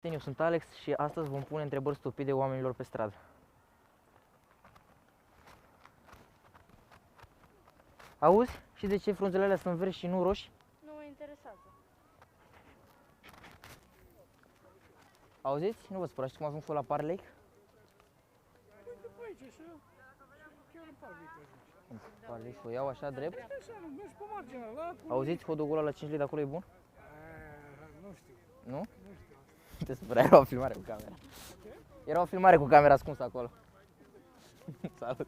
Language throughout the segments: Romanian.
Eu sunt Alex și astăzi vom pune întrebări stupide oamenilor pe stradă. Auzi? Și de ce frunzele alea sunt verzi și nu roșii? Nu mă interesează. Auziți? Nu vă spărați cum ajung și eu la Par Lake? Uite pe aici, așa, chiar în parc, uite, ajungi. Par Lake și o iau așa drept. Uite așa, nu, mergi pe marginea, la cu... Auziți? Hodogul ăla la 5 lei de acolo e bun? Nu știu, Nu? nu știu. Te supăra, era o filmare cu camera. Era o filmare cu camera ascunsă acolo. Salut!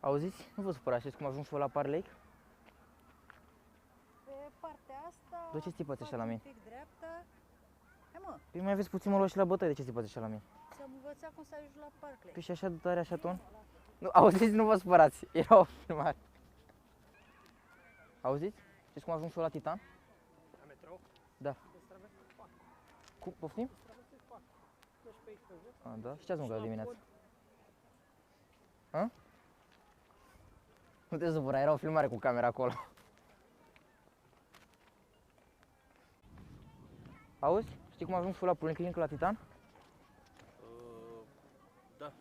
Auziți? Nu vă supărați, știți cum ajung și eu la Par Lake? Pe partea asta... De ce țipați așa la mine? Un pic dreaptă. Hai mă, Păi mai aveți puțin mă luați și la bătaie, de ce țipați așa la mine? să învăța cum să ajungi la Park Lake. Păi și așa de tare, așa ton? Nu, auziți? Nu vă supărați, era o filmare. Auziți? Știți cum ajung și eu la Titan? La metrou? Da. Cum? Poftim? Mergi pe aici pe jos. A, da? Și ce ați mâncat dimineața? Ha? Nu te supăra, era o filmare cu camera acolo. Auzi? Știi cum ajung și eu la Policlinică la Titan? Da,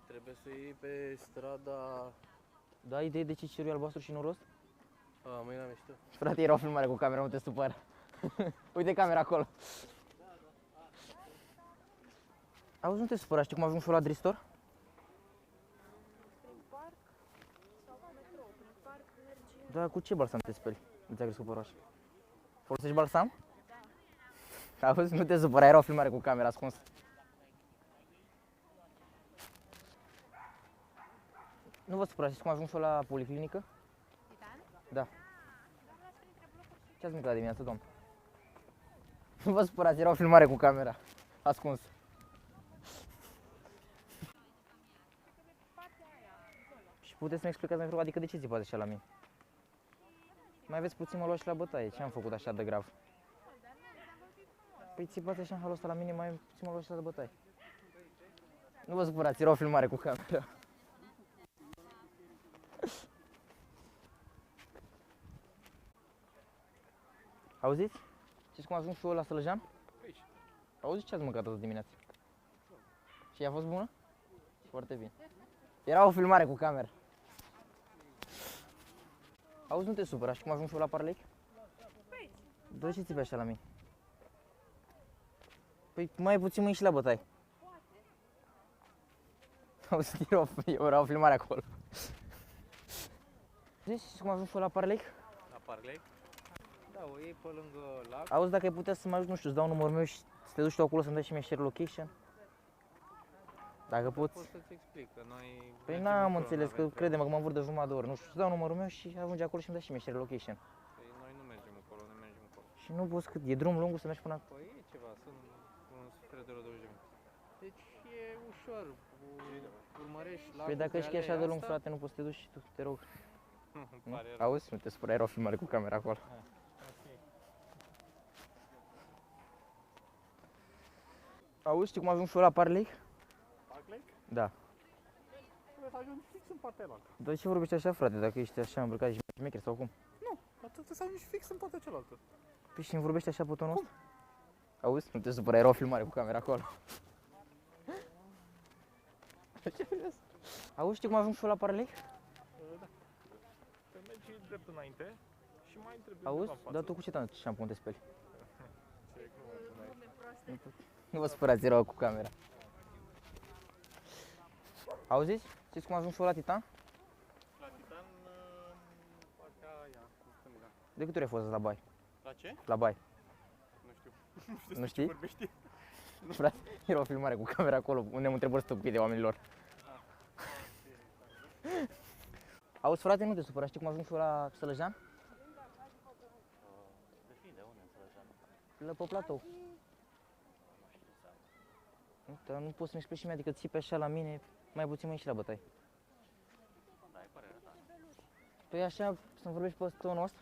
trebuie să iei pe strada... Da, idei de ce cerul e albastru și nu roz? A, mâine am ieșit. Frate, era o filmare cu camera, nu te supăra. Uite camera acolo. Auzi, nu te supăra, știi cum ajung și eu la Dristor? Prin parc sau cu metrou. Prin parc mergi... Da, cu ce balsam te speli? Nu ți-a crescut părul așa? Folosești balsam? Da. Auzi, nu te supăra, era o filmare cu camera ascunsă. Nu vă supărați, știți cum ajung și eu la Policlinică? Titan? Da. Ce ați mâncat dimineața, domn? Nu vă supărați, era o filmare cu camera ascunsă. Și puteți să-mi explicați mai frumos, adică de ce țipați așa la mine? Mai aveți puțin mă luați și la bătaie, ce am făcut așa de grav? Păi țipați așa în halul ăsta la mine, mai puțin mă luați și la bătaie. Nu vă supărați, era o filmare cu camera. Auziți? Știți cum ajung și eu la Sălăjan? Aici. Auziți ce ați mâncat azi dimineața? Și ea a fost bună? Foarte bine. Era o filmare cu camera. Auzi, nu te supăra, știi cum ajung și eu la Par Lake? De ce țipi așa la mine? Păi mai puțin mă ieși la bătaie. Auzi, era o filmare acolo. Știți cum ajung și eu la Par Lake? La Park Lake? Da, o iei pe lângă lac. Auzi, dacă ai putea să mă ajut, nu știu, îți dau numărul meu și să te duci tu acolo să-mi dai și mie share location? Dacă poți. Pot să-ți explic, că noi... Păi mergem n-am acolo, înțeles, n-avem că crede-mă că mă învârt de jumătate de oră. Nu știu, îți dau numărul meu și ajungi acolo și îmi dai și mie share location. Păi noi nu mergem acolo, noi mergem acolo. Și nu poți cât, e drum lung să mergi până acolo. Păi e ceva, sunt un sfert de oră, 20 de minute. Deci e ușor, urmărești lacul Păi dacă pe știi așa alea de lung, asta. frate, nu poți să te duci și tu, te rog. Îmi Nu? pare rău. Auzi? Nu te supăra, era o filmare cu camera acolo. Auzi, știi cum ajung și eu la Par Lake? Park Lake? Da. Trebuie să ajungi fix în partea cealaltă. Dar de ce vorbești așa, frate, dacă ești așa îmbrăcat și șmecher sau cum? Nu, dar trebuie să ajungi fix în partea cealaltă. Păi și îmi vorbești așa pe tonul ăsta? Auzi? Nu te supăra, era o filmare cu camera acolo. Auzi, știi cum ajung și eu la Par Lake? Da. Te mergi drept înainte și mai trebuie Auzi? undeva în față. Dar tu cu ce șampun te speli? Ce, cum mă pun aici? Nu vă supărați, era cu camera. Auziți? Știți cum ajung și eu la Titan? La Titan, partea aia, cu stânga. De câte ori ai fost la baie? La ce? La baie. Nu știu. Nu știi? Vorbești? Frate, era o filmare cu camera acolo, unde am întrebări stupide oamenilor. Auzi, frate, nu te supăra, știi cum ajung și eu la Sălăjan? Depinde, unde în Sălăjan? La pe platou. Nu, dar nu poți să-mi explici și mie, adică țipi așa la mine, mai puțin mă ieși la bătaie. Da, e părerea ta. Păi așa, să-mi vorbești pe tonul ăsta?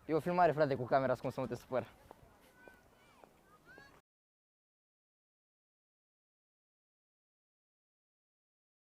E o filmare, frate, cu camera ascunsă, nu te supăra.